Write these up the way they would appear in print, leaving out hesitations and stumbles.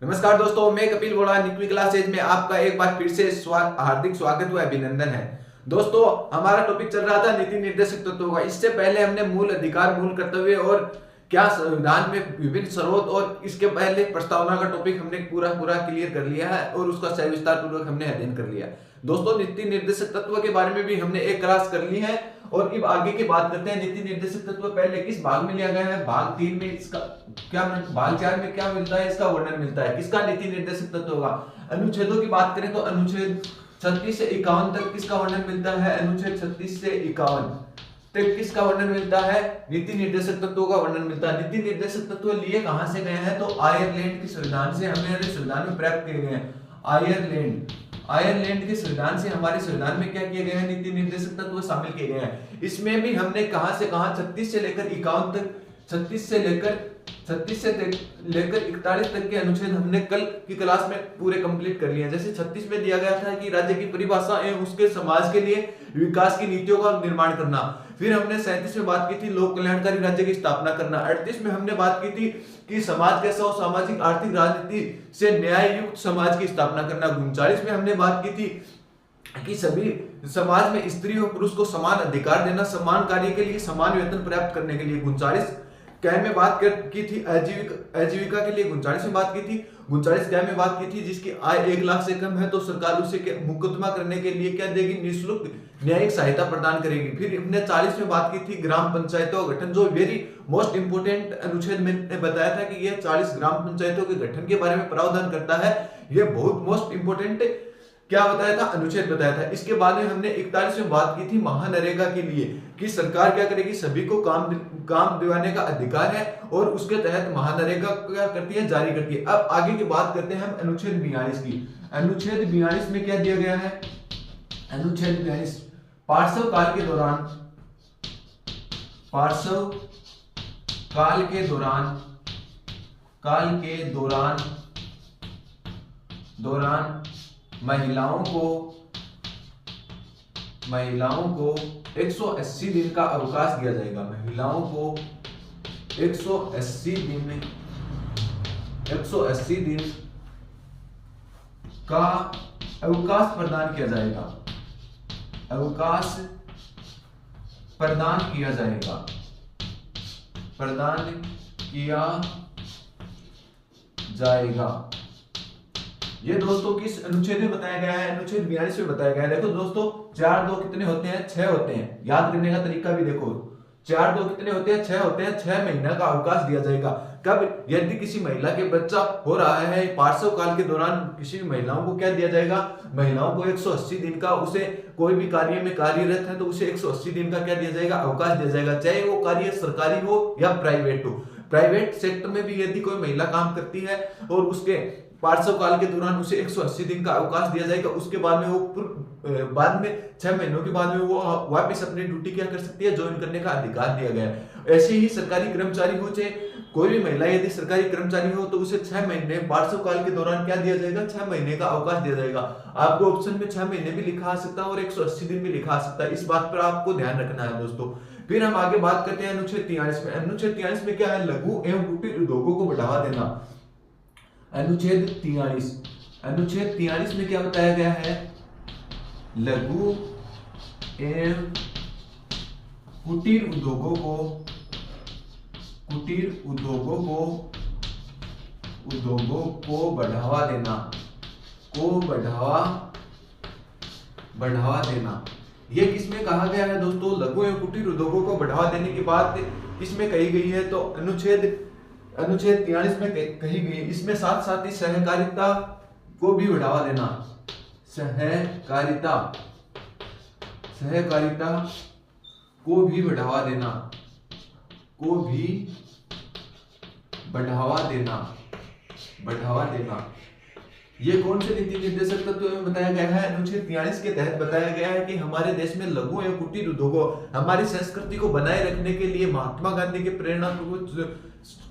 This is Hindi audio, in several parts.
नमस्कार दोस्तों, मैं कपिल बोला निकवी क्लासेज में आपका एक बार फिर से हार्दिक स्वागत व अभिनंदन है। दोस्तों, हमारा टॉपिक चल रहा था नीति निर्देशक तत्वों का। इससे पहले हमने मूल अधिकार, मूल कर्तव्य और क्या संविधान में विभिन्न स्रोत और इसके पहले प्रस्तावना का टॉपिक हमने पूरा पूरा क्लियर कर लिया है और उसका सविस्तार पूर्वक हमने अध्ययन कर लिया। दोस्तों, नीति निर्देशक तत्व के बारे में भी हमने एक क्लास कर ली है और अब आगे की बात करते हैं। नीति निर्देशक तत्व पहले किस भाग में लिया गया है? भाग 3 में इसका क्या, भाग 4 में क्या मिलता है? इसका वर्णन मिलता है। किसका? नीति निर्देशक तत्व का। अनुच्छेदों की बात करें तो अनुच्छेद 36 से 51 तक किसका वर्णन मिलता है? अनुच्छेद 36 से 51 तक किसका वर्णन मिलता है? नीति निर्देशक तत्वों का वर्णन मिलता है। नीति निर्देशक तत्व लिए कहां से गए हैं? तो आयरलैंड के संविधान से हमें संविधान में प्राप्त किए गए हैं। आयरलैंड के संविधान से हमारे संविधान में क्या किए गए हैं? नीति निर्देशक तत्व शामिल किए गए हैं। इसमें भी हमने कहां से कहां 36 से लेकर 51 तक, 36 से लेकर 41 तक के अनुच्छेद हमने कल की क्लास में पूरे कंप्लीट कर लिए हैं। जैसे 36 में दिया गया था कि राज्य की परिभाषा एवं उसके समाज के लिए विकास की नीतियों का निर्माण करना। फिर हमने 37 में बात की थी लोक कल्याणकारी राज्य की स्थापना करना। 38 में हमने बात की थी कि समाज कैसा हो, सामाजिक आर्थिक राजनीति से न्याय युक्त समाज की स्थापना करना। 39 में हमने बात की थी कि सभी समाज में स्त्री और पुरुष को समान अधिकार देना, समान कार्य के लिए समान वेतन प्राप्त करने के लिए। 39 क्या में बात की थी? आजीविका के लिए 39 में बात की थी। 39 क्या में बात की थी? जिसकी आय 1 लाख से कम है तो सरकार उसे मुकदमा करने के लिए क्या देगी? निःशुल्क न्यायिक सहायता प्रदान करेगी। फिर हमने 40 में बात की थी ग्राम पंचायतों का गठन, जो वेरी मोस्ट इंपोर्टेंट अनुच्छेद में बताया था कि यह 40 ग्राम पंचायतों के गठन के बारे में प्रावधान करता है। यह बहुत मोस्ट इंपोर्टेंट क्या बताया था? अनुच्छेद बताया था। इसके बाद में हमने 41 में बात की थी महानरेगा के लिए कि सरकार क्या करेगी? सभी को काम दिलाने का अधिकार है और उसके तहत महानरेगा क्या करती है? जारी करती है। अब आगे की बात करते हैं हम अनुच्छेद 42 की। अनुच्छेद 42 में क्या दिया गया है? अनुच्छेद 42 पार्श्व काल के दौरान महिलाओं को 180 दिन का अवकाश दिया जाएगा। महिलाओं को 180 दिन का अवकाश प्रदान किया जाएगा। ये दोस्तों किस अनुच्छेद में बताया गया है? अनुच्छेद 42 में बताया गया है। देखो दोस्तों, 4 2 कितने होते हैं? 6 होते हैं। याद करने का तरीका भी देखो, 4 2 कितने होते हैं? 6 होते हैं। 6 महीना का अवकाश दिया जाएगा। कब? यदि किसी महिला के बच्चा हो रहा है पार्श्व काल के दौरान, किसी महिलाओं को क्या दिया जाएगा? महिलाओं को 180 दिन का, उसे कोई भी कार्य में कार्यरत है तो उसे 180 दिन का क्या दिया जाएगा? अवकाश दिया जाएगा, चाहे वो कार्य सरकारी हो या प्राइवेट हो। प्राइवेट सेक्टर में भी यदि कोई महिला काम करती है और उसके पार्श्व काल के दौरान उसे 180 दिन का अवकाश दिया जाएगा, उसके बाद में वो बाद में 6 महीनों के बाद में वो वापस अपनी ड्यूटी क्या कर सकती है? ज्वाइन करने का अधिकार दिया गया है। ऐसे ही सरकारी कर्मचारी हो, चाहे कोई भी महिला यदि सरकारी कर्मचारी हो तो उसे 6 महीने पार्श्व काल के दौरान क्या दिया जाएगा? 6 महीने का अवकाश दिया जाएगा। आपको ऑप्शन में 6 महीने भी लिखा आ सकता है और 180 दिन भी लिखा आ सकता है। इस बात पर आपको ध्यान रखना है दोस्तों। फिर हम आगे बात करते हैं अनुच्छेद 43 में। अनुच्छेद 43 में क्या है? लघु एवं कुटीर उद्योगों को बढ़ावा देना। अनुच्छेद 43 में क्या बताया गया है? लघु एवं कुटीर उद्योगों को बढ़ावा देना। ये किसमें कहा गया है दोस्तों? लघु एवं कुटीर उद्योगों को बढ़ावा देने की बात किसमें कही गई है? तो अनुच्छेद 43 में कही गई। इसमें साथ साथ ही सहकारिता को भी बढ़ावा देना। सहकारिता को भी बढ़ावा देना। ये कौन से नीति निर्देशक तत्व में बताया गया है? अनुच्छेद 43 के तहत बताया गया है कि हमारे देश में लघु एवं कुटीर उद्योगों, हमारी संस्कृति को बनाए रखने के लिए महात्मा गांधी की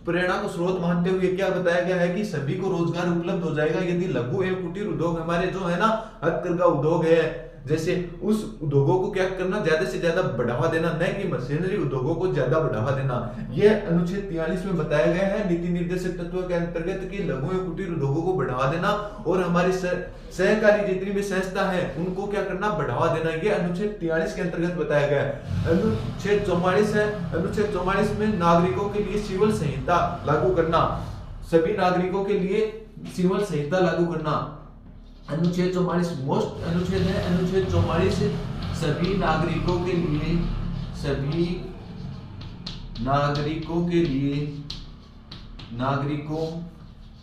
प्रेरणा को स्रोत मानते हुए क्या बताया गया है कि सभी को रोजगार उपलब्ध हो जाएगा यदि लघु एवं कुटीर उद्योग हमारे जो है ना, हथकरघा उद्योग है, जैसे उस उद्योगों को क्या करना, ज्यादा से ज्यादा बढ़ावा देना, न कि मशीनरी उद्योगों को ज्यादा बढ़ावा देना। यह अनुच्छेद 43 में बताया गया है नीति निर्देशक तत्वों के अंतर्गत कि लघु एवं कुटीर उद्योगों को बढ़ावा देना और हमारी सहकारी जितनी भी संस्था है उनको क्या करना, बढ़ावा देना। ये अनुच्छेद 43 के अंतर्गत बताया गया है। अनुच्छेद 44 है, अनुच्छेद 44 में नागरिकों के लिए सिविल संहिता लागू करना, सभी नागरिकों के लिए सिविल संहिता लागू करना। अनुच्छेद 44 मोस्ट अनुच्छेद है, अनुच्छेद 44 सभी नागरिकों के लिए, सभी नागरिकों के लिए, नागरिकों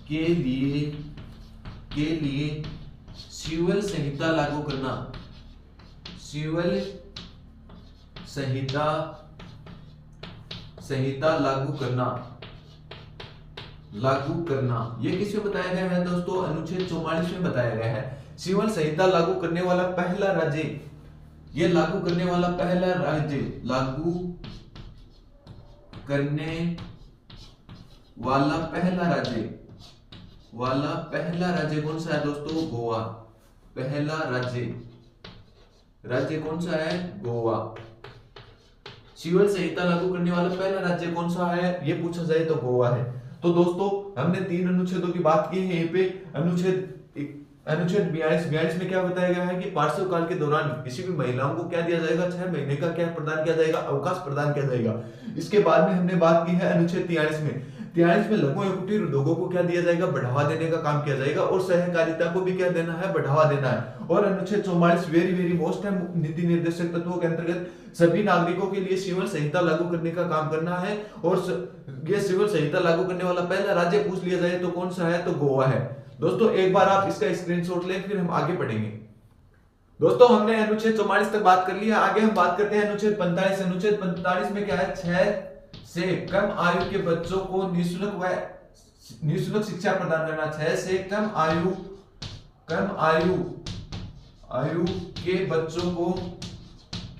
के लिए सिविल संहिता लागू करना, सिविल संहिता लागू करना। ये किसमें बताया गया है दोस्तों, अनुच्छेद 44 में बताया गया है। सिविल संहिता लागू करने वाला पहला राज्य, ये लागू करने वाला पहला राज्य, लागू करने वाला पहला राज्य कौन सा है दोस्तों, गोवा। पहला राज्य कौन सा है, गोवा। सिविल संहिता लागू करने वाला पहला राज्य कौन सा है, ये पूछा जाए तो गोवा है। तो दोस्तों हमने 3 अनुच्छेदों की बात की है। यहाँ पे अनुच्छेद 42 में क्या बताया गया है कि पार्श्व काल के दौरान किसी भी महिलाओं को क्या दिया जाएगा, 6 महीने का क्या प्रदान किया जाएगा, अवकाश प्रदान किया जाएगा। इसके बाद में हमने बात की है अनुच्छेद 43 में लघु एवं कुटीर उद्योगों को क्या दिया जाएगा, बढ़ावा देने का काम किया जाएगा और सहकारिता को भी क्या देना है, बढ़ावा देना है। और अनुच्छेद 44 वेरी मोस्ट है, नीति निर्देशक तत्वों के अंतर्गत सभी नागरिकों के लिए सिविल संहिता लागू करने का काम करना है। और ये सिविल संहिता लागू करने वाला पहला राज्य पूछ लिया जाए तो कौन सा है, तो गोवा है। दोस्तों एक बार आप इसका स्क्रीनशॉट लें, फिर हम आगे बढ़ेंगे। दोस्तों हमने अनुच्छेद 44 तक बात कर लिया, आगे हम बात करते हैं अनुच्छेद 45। अनुच्छेद 45 में क्या है, 6 से कम आयु के बच्चों को निःशुल्क शिक्षा प्रदान करना। 6 से कम आयु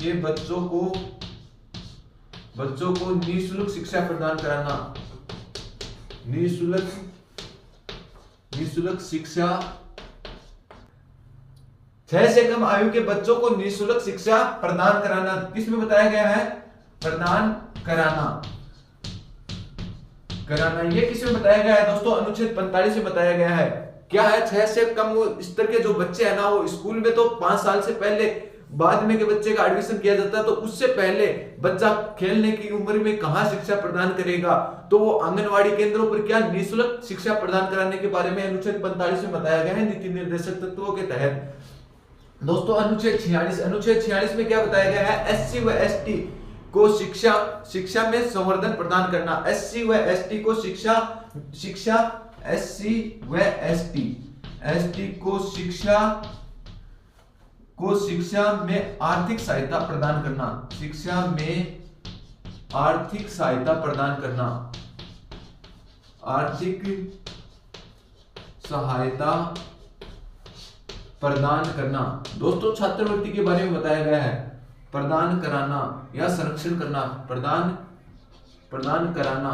के बच्चों को निःशुल्क शिक्षा प्रदान कराना, निःशुल्क शिक्षा। 6 से कम आयु के बच्चों को निःशुल्क शिक्षा प्रदान कराना किसमें बताया गया है, प्रदान कराना। ये किसमें बताया गया है दोस्तों, अनुच्छेद 45 में बताया गया है। क्या है, 6 से कम स्तर के जो बच्चे हैं ना, वो स्कूल में तो 5 साल से पहले बाद में के बच्चे का एडमिशन किया जाता है, तो उससे पहले बच्चा खेलने की उम्र में कहां शिक्षा प्रदान करेगा, तो वो आंगनवाड़ी केंद्रों पर क्या निःशुल्क शिक्षा प्रदान कराने के बारे में अनुच्छेद 45 में बताया गया है नीति निर्देशक तत्वों के तहत। दोस्तों अनुच्छेद 46 में क्या बताया गया है, एससी व एसटी को शिक्षा में संवर्धन प्रदान करना। एससी व एसटी को शिक्षा में आर्थिक सहायता प्रदान करना, शिक्षा में आर्थिक सहायता प्रदान करना, आर्थिक सहायता प्रदान करना। दोस्तों छात्रवृत्ति के बारे में बताया गया है, प्रदान कराना या संरक्षण करना, प्रदान कराना।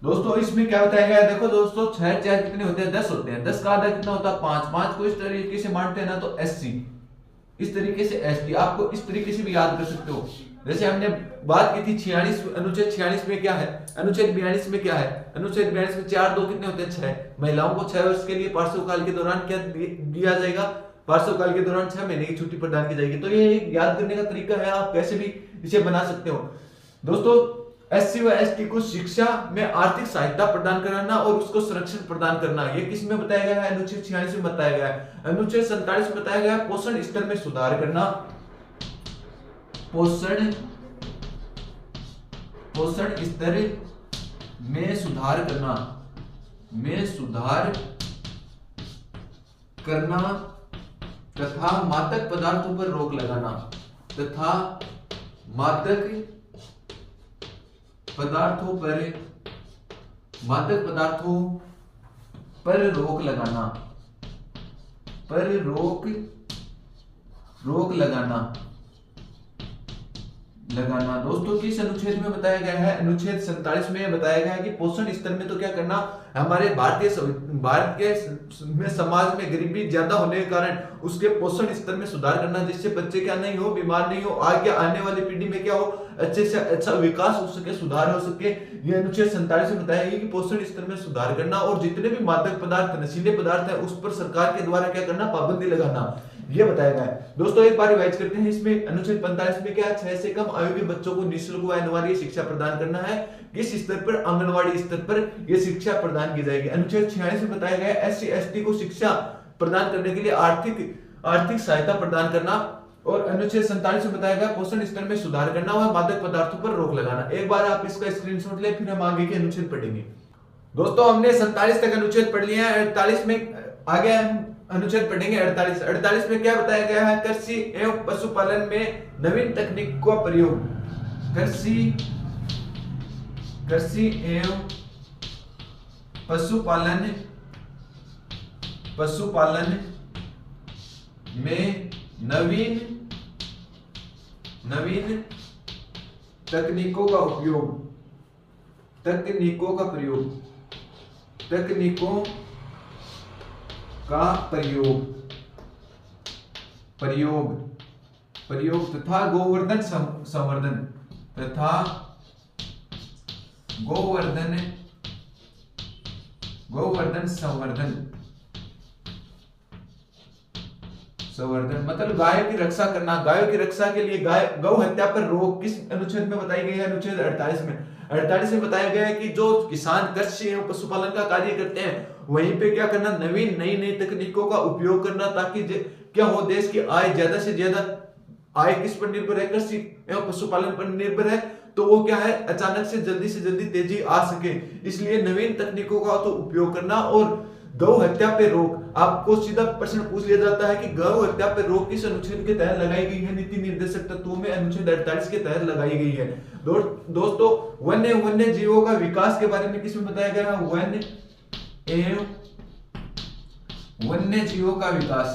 दोस्तों इसमें क्या बताया गया है, देखो दोस्तों 6 4 कितने होते हैं, 10 होते हैं। 10 का आधा कितना होता है, 5 को इस तरीके से बांटते हैं ना, तो एससी, इस तरीके से एसटी। आपको इस तरीके से भी याद कर सकते हो। जैसे हमने बात की थी 46 अनुच्छेद 46 में क्या है, अनुच्छेद 42 में क्या है, अनुच्छेद 42 में 4 2 कितने होते हैं, 6। महिलाओं को 6 वर्ष के लिए पार्श्व काल के दौरान क्या दिया जाएगा, पार्श्व काल के दौरान 6 महीने की छुट्टी प्रदान की जाएगी। तो ये एक याद करने का तरीका है, आप कैसे भी इसे बना सकते हो। दोस्तों एससी व एसटी को शिक्षा में आर्थिक सहायता प्रदान कराना और उसको संरक्षण प्रदान करना, ये किस में बताया गया है, अनुच्छेद 46 में बताया गया है। अनुच्छेद 47 में बताया गया है पोषण स्तर में सुधार करना, पोषण स्तर में सुधार करना तथा मादक पदार्थों पर रोक लगाना, तथा मादक पदार्थों पर रोक लगाना, लगाना। दोस्तों किस अनुच्छेद में बताया गया है? अनुच्छेद 47 में बताया गया है कि पोषण स्तर में तो क्या करना, हमारे भारत के में समाज में गरीबी ज्यादा होने के कारण उसके पोषण स्तर में सुधार करना, जिससे बच्चे क्या नहीं हो, बीमार नहीं हो, आगे आने वाली पीढ़ी में क्या हो, अच्छे से अच्छा विकास हो सके, सुधार हो सके। ये अनुच्छेद 47 में बताया गया कि पोषण स्तर में सुधार करना और जितने भी मादक पदार्थ, नशीले पदार्थ है उस पर सरकार के द्वारा क्या करना, पाबंदी लगाना, ये बताया गया है। दोस्तों एक बार रिवाइज करते हैं। इसमें अनुच्छेद 45 में क्या, 6 से कम आयु के बच्चों को निःशुल्क व अनिवार्य शिक्षा प्रदान करना है। किस स्तर पर? आंगनवाड़ी स्तर पर यह शिक्षा प्रदान की जाएगी। अनुच्छेद 46 में बताया गया है SC ST को शिक्षा प्रदान करने के लिए आर्थिक सहायता प्रदान करना। और अनुच्छेद 47 में बताया गया पोषण स्तर में सुधार करना व मादक पदार्थों पर रोक लगाना। एक बार आप इसका स्क्रीनशॉट ले, फिर हम आगे के अनुच्छेद पढ़ेंगे। दोस्तों हमने 47 तक अनुच्छेद पढ़ लिया है। 48 में आगे अनुच्छेद पढ़ेंगे 48 में क्या बताया गया है? कृषि एवं पशुपालन में नवीन तकनीक का प्रयोग। कृषि एवं पशुपालन में नवीन तकनीकों का प्रयोग तथा गोवर्धन संवर्धन मतलब गायों की रक्षा करना। गायों की रक्षा के लिए गौ हत्या पर रोक किस अनुच्छेद में बताई गई है? अनुच्छेद 48 में। 48 में बताया गया है कि जो किसान कृषि एवं पशुपालन का कार्य करते हैं वहीं पे क्या करना, नई तकनीकों का उपयोग करना, ताकि क्या हो, देश की आय ज्यादा से ज्यादा आय किस पर निर्भर है? कृषि एवं पशुपालन पर निर्भर है। तो वो क्या है, अचानक से जल्दी तेजी आ सके, इसलिए नवीन तकनीकों का तो उपयोग करना। और गौ हत्या पे रोक, आपको सीधा प्रश्न पूछ लिया जाता है कि गौ हत्या पे रोक किस अनुच्छेद के तहत लगाई गई है? नीति निर्देशक तत्वों में अनुच्छेद 48 के तहत लगाई गई है। दोस्तों वन्य जीवों का विकास के बारे में किसमें बताया गया है? वन्य जीवों का विकास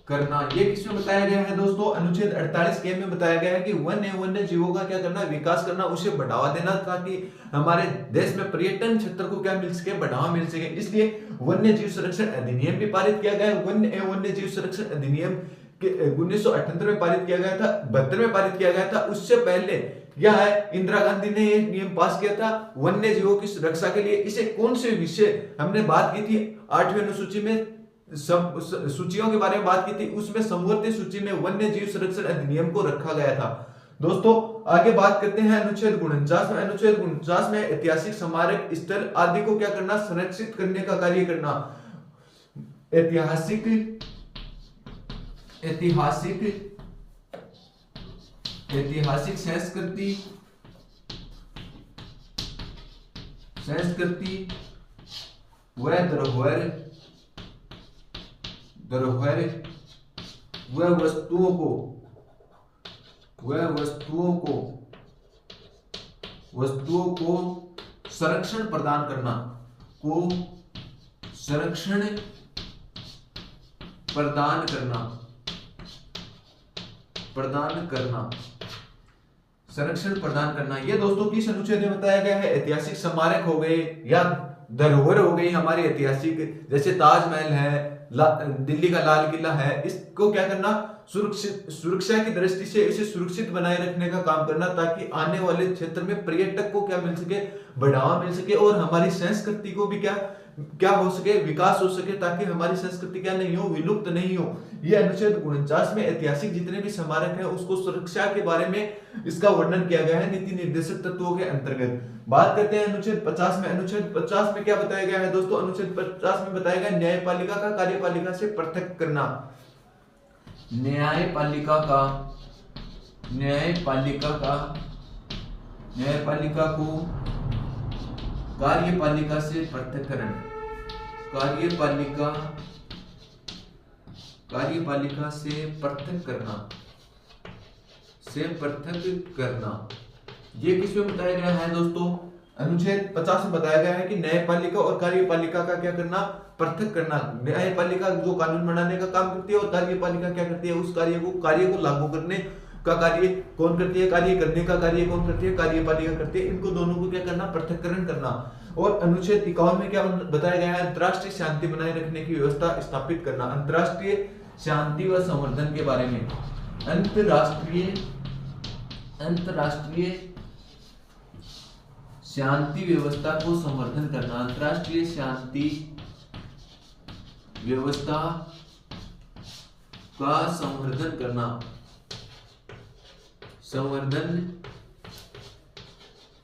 करना, ये किसमें बताया गया है? दोस्तों अनुच्छेद 48 के में बताया गया है कि वन्य जीवों का क्या करना, विकास करना, उसे बढ़ावा देना, ताकि हमारे देश में पर्यटन क्षेत्र को क्या मिल सके, बढ़ावा मिल सके। इसलिए वन्य जीव संरक्षण अधिनियम भी पारित किया गया है। वन्य जीव संरक्षण अधिनियम 1978 में पारित किया गया था, 72 में पारित किया गया था। उससे पहले क्या है, इंदिरा गांधी ने ये नियम पास किया था वन्य जीवों की सुरक्षा के लिए। इसे कौन से विषय हमने बात की थी 8वीं अनुसूची में, सूचियों के बारे में बात की थी, उसमें समवर्ती सूची में वन्य जीव संरक्षण अधिनियम को रखा गया था। दोस्तों आगे बात करते हैं अनुच्छेद 49 में। अनुच्छेद 49 में ऐतिहासिक स्मारक स्थल आदि को क्या करना, संरक्षित करने का कार्य करना। ऐतिहासिक संस्कृति व धरोहर व वस्तुओं को संरक्षण प्रदान करना। ये दोस्तों किस अनुच्छेद में बताया गया है? ऐतिहासिक स्मारक हो गए या धरोहर हो गई हमारी ऐतिहासिक, जैसे ताजमहल है, दिल्ली का लाल किला है, इसको क्या करना, सुरक्षा की दृष्टि से इसे सुरक्षित बनाए रखने का काम करना, ताकि आने वाले क्षेत्र में पर्यटक को क्या मिल सके, बढ़ावा मिल सके, और हमारी संस्कृति को भी क्या हो सके, विकास हो सके, ताकि हमारी संस्कृति क्या नहीं हो, विलुप्त नहीं हो। ये अनुच्छेद 49 में ऐतिहासिक जितने भी स्मारक है उसको सुरक्षा के बारे में इसका वर्णन किया गया है नीति निर्देशक तत्वों के अंतर्गत। बात करते हैं अनुच्छेद 50 में। अनुच्छेद 50 में क्या बताया गया है? दोस्तों अनुच्छेद 50 में बताया गया न्यायपालिका का कार्यपालिका से पृथक करना। न्यायपालिका को कार्यपालिका से पृथककरण, कार्यपालिका से पृथक करना, ये किसमें बताया गया है? दोस्तों अनुच्छेद 50 में बताया गया है कि न्यायपालिका और कार्यपालिका का क्या करना, पृथक करना। न्यायपालिका जो कानून बनाने का काम करती है और कार्यपालिका क्या करती है, उस कार्य को लागू करने का कार्य कौन करती है, कार्य करने का कार्य कौन करती है, कार्यपालिका करती है। इनको दोनों को क्या करना, पृथक्करण करना। और अनुच्छेद 51 में क्या बताया गया है, अंतरराष्ट्रीय शांति बनाए रखने की व्यवस्था स्थापित करना। अंतरराष्ट्रीय शांति व संवर्धन के बारे में, अंतरराष्ट्रीय शांति व्यवस्था को संवर्धन करना। अंतरराष्ट्रीय शांति व्यवस्था का संवर्धन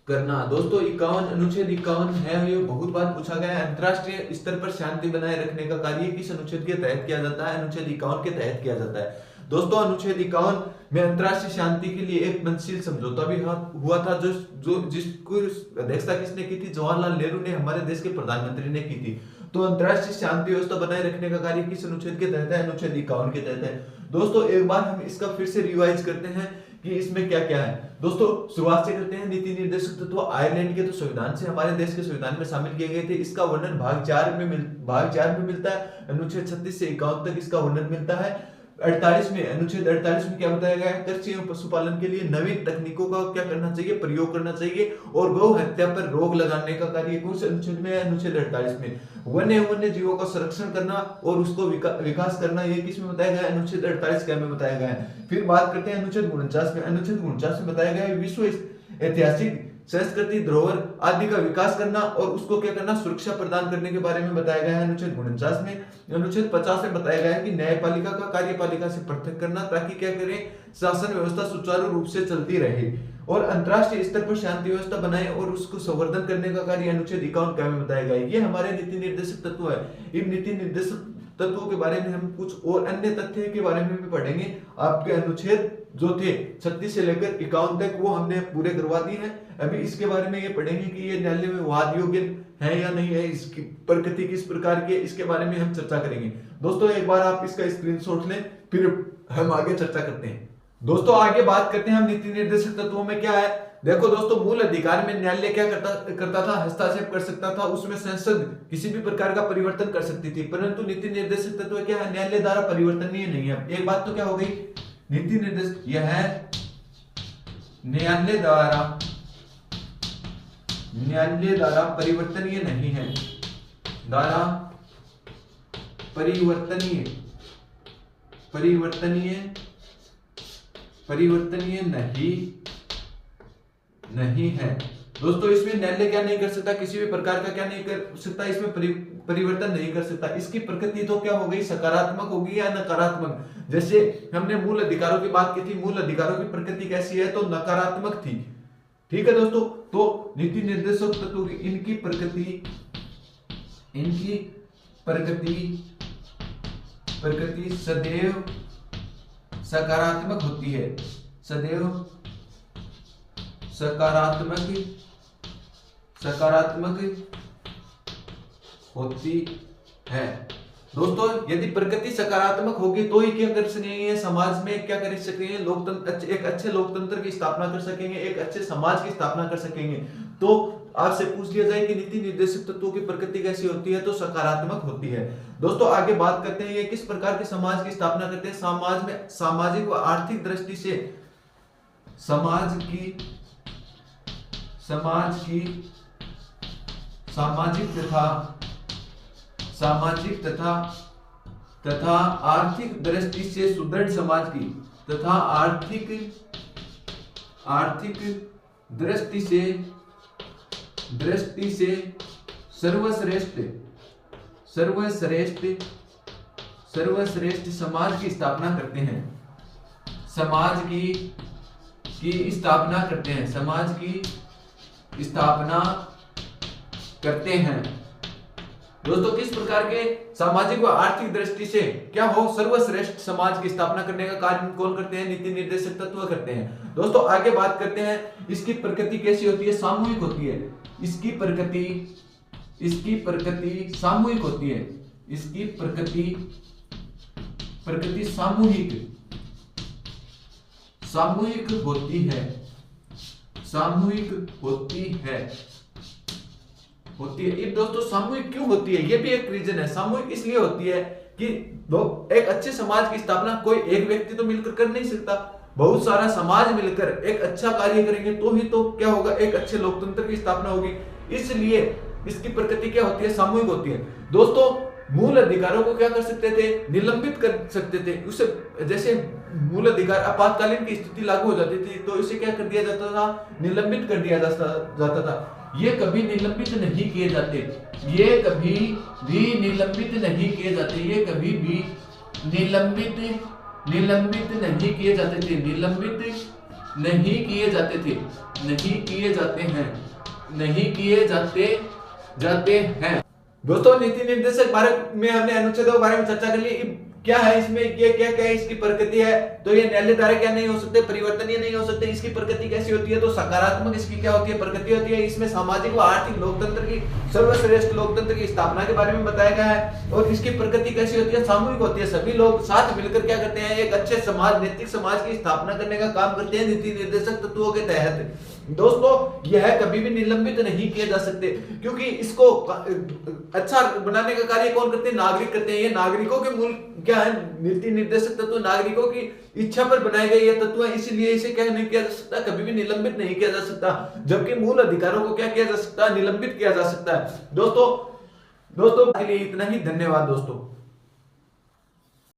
करना, दोस्तों 51 अनुच्छेद 51 है, ये बहुत बार पूछा गया है। अंतरराष्ट्रीय स्तर पर शांति बनाए रखने का कार्य किस अनुच्छेद के तहत किया जाता है, अनुच्छेद 51 के तहत किया जाता है। दोस्तों अनुच्छेद 51 में अंतरराष्ट्रीय शांति के लिए एक पंचशील समझौता भी हुआ था, जिसको अध्यक्षता किसने की थी, जवाहरलाल नेहरू ने, हमारे देश के प्रधानमंत्री ने की थी। तो अंतरराष्ट्रीय शांति व्यवस्था बनाए रखने का कार्य किस अनुच्छेद के तहत है, अनुच्छेद 51 के तहत है। दोस्तों एक बार हम इसका फिर से रिवाइज करते हैं कि इसमें क्या क्या है। दोस्तों शुरुआत से करते हैं। नीति निर्देशक तत्व आयरलैंड के तो संविधान से हमारे देश के संविधान में शामिल किए गए थे। इसका वर्णन भाग 4 में मिलता है। अनुच्छेद 36 से 51 तक इसका वर्णन मिलता है। 48 में, अनुच्छेद 48 में क्या बताया गया है, कृषि एवं पशुपालन के लिए नवीन तकनीकों का क्या करना चाहिए, प्रयोग करना चाहिए। और गौ हत्या पर रोक लगाने का कार्य कौन से अनुच्छेद में है, अनुच्छेद 48 में। वन्य जीवों का संरक्षण करना और उसको विकास करना, ये किस में बताया गया है, अनुच्छेद 48 क्या में बताया गया है। फिर बात करते हैं अनुच्छेद 49 में। अनुच्छेद 49 में बताया गया है विश्व ऐतिहासिक संस्कृति धरोहर आदि का विकास करना और उसको क्या करना, सुरक्षा प्रदान करने के बारे में बताया गया है अनुच्छेद 49 में। अनुच्छेद 50 में बताया गया है कि न्यायपालिका का कार्यपालिका से पृथक करना, ताकि क्या करें, शासन व्यवस्था सुचारू रूप से चलती रहे। और अंतरराष्ट्रीय स्तर पर शांति व्यवस्था बनाए और उसको संवर्धन करने का कार्य अनुच्छेद 51 क्या में बताया गया है। ये हमारे नीति निर्देशक तत्व है। इन नीति निर्देशक तत्वों के बारे में हम कुछ और अन्य तथ्य के बारे में भी पढ़ेंगे। आपके अनुच्छेद जो थे 36 से लेकर 51 तक वो हमने पूरे करवा दिए हैं। अभी इसके बारे में ये पढ़ेंगे कि ये न्यायालय में वाद योग्य है या नहीं है, इसकी प्रकृति किस प्रकार की है, इसके बारे में हम चर्चा करेंगे। दोस्तों एक बार आप इसका स्क्रीनशॉट लें, फिर हम आगे चर्चा करते हैं। दोस्तों आगे बात करते हैं हम नीति निर्देशक तत्वों में क्या है। देखो दोस्तों, मूल अधिकार में न्यायालय क्या करता था, हस्तक्षेप कर सकता था, उसमें संसद किसी भी प्रकार का परिवर्तन कर सकती थी। परंतु नीति निर्देशक तत्व क्या है, न्यायालय द्वारा परिवर्तनीय नहीं है। एक बात तो क्या हो गई, नीति निर्देश यह है न्यायालय द्वारा परिवर्तनीय नहीं है, द्वारा परिवर्तनीय नहीं है। दोस्तों इसमें न्यायालय क्या नहीं कर सकता, किसी भी प्रकार का क्या नहीं कर सकता, इसमें परिवर्तन नहीं कर सकता। इसकी प्रकृति तो क्या हो गई, सकारात्मक होगी या नकारात्मक। जैसे हमने मूल अधिकारों की बात की थी, मूल अधिकारों की प्रकृति कैसी है, तो नकारात्मक थी। ठीक है दोस्तों, तो नीति निर्देशक तत्व की इनकी प्रकृति सदैव सकारात्मक होती है, सदैव सकारात्मक होती है। दोस्तों यदि प्रकृति सकारात्मक होगी तो ही क्या कर सकेंगे, समाज में क्या कर सकेंगे, लोकतंत्र, एक अच्छे लोकतंत्र की स्थापना कर सकेंगे, एक अच्छे समाज की स्थापना कर सकेंगे। तो आपसे पूछ लिया जाए कि नीति निर्देशक तत्वों की प्रकृति कैसी होती है, तो सकारात्मक होती है। दोस्तों आगे बात करते हैं ये किस प्रकार के समाज की स्थापना करते हैं। समाज में सामाजिक व आर्थिक दृष्टि से सामाजिक तथा आर्थिक दृष्टि से सुदृढ़ समाज की तथा आर्थिक दृष्टि से सर्वश्रेष्ठ समाज की स्थापना करते हैं, समाज की स्थापना करते हैं, समाज की स्थापना करते हैं। दोस्तों किस प्रकार के सामाजिक व आर्थिक दृष्टि से क्या हो, सर्वश्रेष्ठ समाज की स्थापना करने का कार्य कौन करते हैं, नीति निर्देशक तत्व करते हैं। दोस्तों आगे बात करते हैं इसकी प्रकृति कैसी होती है, सामूहिक होती है। इसकी प्रकृति सामूहिक होती है, इसकी प्रकृति सामूहिक होती है। होती है। ये दोस्तों सामूहिक क्यों होती है, ये भी एक रीजन है। सामूहिक इसलिए होती है कि एक अच्छे समाज की स्थापना कोई एक व्यक्ति तो मिलकर कर नहीं सकता, बहुत सारा समाज मिलकर एक अच्छा कार्य करेंगे तो ही तो क्या होगा, एक अच्छे लोकतंत्र की स्थापना होगी। इसलिए इसकी प्रकृति क्या होती है, सामूहिक होती है। दोस्तों मूल अधिकारों को क्या कर सकते थे, निलंबित कर सकते थे। उसे जैसे मूल अधिकार आपातकालीन की स्थिति लागू हो जाती थी तो इसे क्या कर दिया जाता था, निलंबित कर दिया जाता था। ये कभी निलंबित नहीं किए जाते, ये कभी भी निलंबित नहीं किए जाते, ये कभी भी निलंबित नहीं किए जाते थे, निलंबित नहीं किए जाते थे, नहीं किए जाते हैं, नहीं किए जाते हैं। दोस्तों नीति निर्देशक बारे में हमने अनुच्छेदों के बारे में चर्चा कर ली। क्या है इसमें, ये क्या क्या है, इसकी प्रकृति है तो ये न्यायधारा क्या नहीं हो सकते, परिवर्तनीय नहीं हो सकते। इसकी प्रकृति कैसी होती है, तो सकारात्मक इसकी क्या होती है, प्रकृति होती है। इसमें सामाजिक व आर्थिक लोकतंत्र की, सर्वश्रेष्ठ लोकतंत्र की स्थापना के बारे में बताया गया है। और इसकी प्रकृति कैसी होती है, सामूहिक होती है। सभी लोग साथ मिलकर क्या करते हैं, एक अच्छे समाज, नैतिक समाज की स्थापना करने का काम करते हैं नीति निर्देशक तत्वों के तहत। दोस्तों यह कभी भी निलंबित नहीं किए जा सकते, क्योंकि इसको अच्छा बनाने का कार्य कौन करते हैं, नागरिक करते हैं। ये नागरिकों के मूल क्या है, नीति निर्देशक तत्व नागरिकों की इच्छा पर बनाए गए ये तत्व है, इसलिए इसे क्या नहीं किया जा सकता, कभी भी निलंबित नहीं किया जा सकता। जबकि मूल अधिकारों को क्या किया जा सकता है, निलंबित किया जा सकता है। दोस्तों के लिए इतना ही, धन्यवाद दोस्तों।